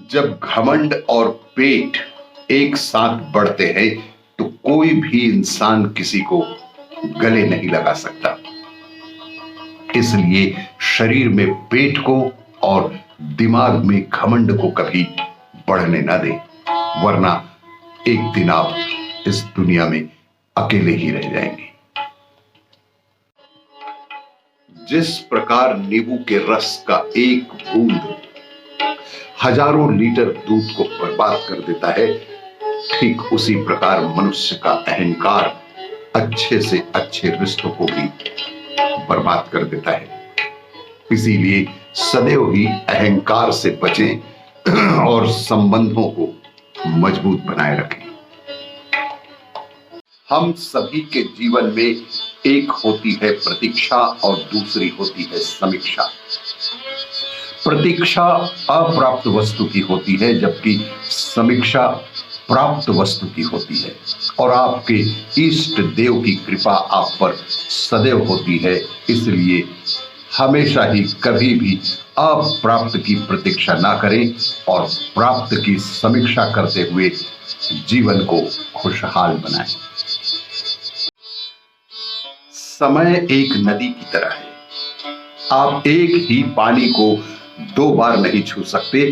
जब घमंड और पेट एक साथ बढ़ते हैं तो कोई भी इंसान किसी को गले नहीं लगा सकता। इसलिए शरीर में पेट को और दिमाग में घमंड को कभी बढ़ने ना दे, वरना एक दिन आप इस दुनिया में अकेले ही रह जाएंगे। जिस प्रकार नींबू के रस का एक बूंद हजारों लीटर दूध को बर्बाद कर देता है, ठीक उसी प्रकार मनुष्य का अहंकार अच्छे से अच्छे रिश्तों को भी बर्बाद कर देता है। इसीलिए सदैव ही अहंकार से बचें और संबंधों को मजबूत बनाए रखें। हम सभी के जीवन में एक होती है प्रतीक्षा और दूसरी होती है समीक्षा। प्रतीक्षा अप्राप्त वस्तु की होती है, जबकि समीक्षा प्राप्त वस्तु की होती है। और आपके इष्ट देव की कृपा आप पर सदैव होती है। इसलिए हमेशा ही कभी भी अप्राप्त की प्रतीक्षा ना करें और प्राप्त की समीक्षा करते हुए जीवन को खुशहाल बनाएं। समय एक नदी की तरह है। आप एक ही पानी को दो बार नहीं छू सकते,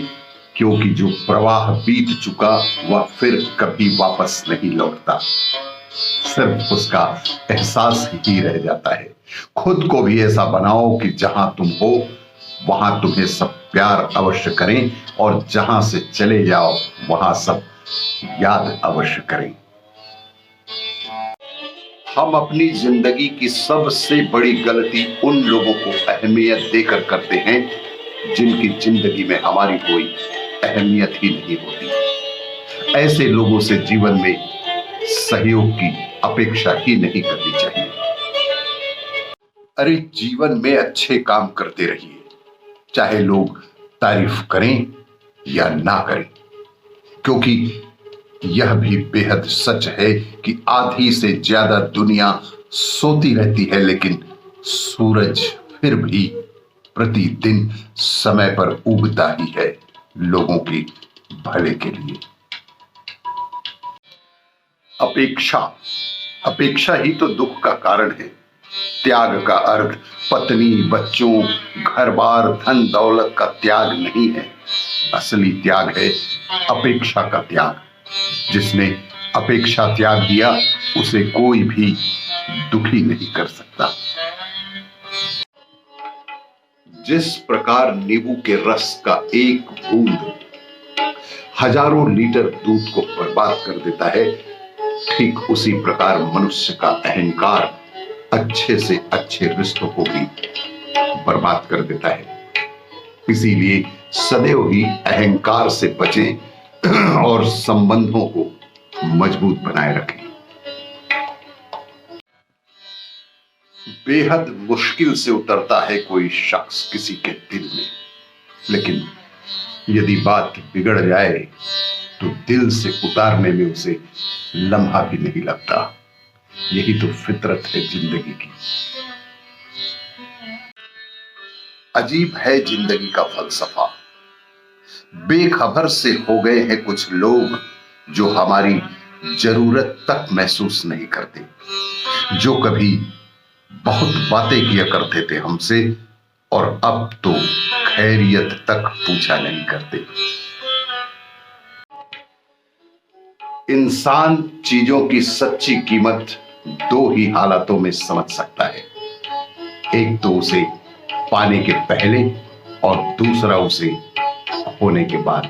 क्योंकि जो प्रवाह बीत चुका वह फिर कभी वापस नहीं लौटता। सिर्फ उसका एहसास ही रह जाता है। खुद को भी ऐसा बनाओ कि जहां तुम हो वहां तुम्हें सब प्यार अवश्य करें, और जहां से चले जाओ वहां सब याद अवश्य करें। हम अपनी जिंदगी की सबसे बड़ी गलती उन लोगों को अहमियत देकर करते हैं जिनकी जिंदगी में हमारी कोई अहमियत ही नहीं होती। ऐसे लोगों से जीवन में सहयोग की अपेक्षा ही नहीं करनी चाहिए। अरे जीवन में अच्छे काम करते रहिए, चाहे लोग तारीफ करें या ना करें, क्योंकि यह भी बेहद सच है कि आधी से ज्यादा दुनिया सोती रहती है, लेकिन सूरज फिर भी प्रतिदिन समय पर उगता ही है, लोगों के भले के लिए। अपेक्षा ही तो दुख का कारण है। त्याग का अर्थ पत्नी, बच्चों, घर बार, धन दौलत का त्याग नहीं है। असली त्याग है अपेक्षा का त्याग। जिसने अपेक्षा त्याग दिया उसे कोई भी दुखी नहीं कर सकता। जिस प्रकार नींबू के रस का एक बूंद हजारों लीटर दूध को बर्बाद कर देता है, ठीक उसी प्रकार मनुष्य का अहंकार अच्छे से अच्छे रिश्तों को भी बर्बाद कर देता है। इसीलिए सदैव ही अहंकार से बचें और संबंधों को मजबूत बनाए रखें। बेहद मुश्किल से उतरता है कोई शख्स किसी के दिल में, लेकिन यदि बात बिगड़ जाए तो दिल से उतारने में उसे लम्हा भी नहीं लगता। यही तो फितरत है जिंदगी की। अजीब है जिंदगी का फलसफा। बेखबर से हो गए हैं कुछ लोग जो हमारी जरूरत तक महसूस नहीं करते, जो कभी बहुत बातें किया करते थे हमसे और अब तो खैरियत तक पूछा नहीं करते। इंसान चीजों की सच्ची कीमत दो ही हालातों में समझ सकता है। एक तो उसे पाने के पहले और दूसरा उसे होने के बाद।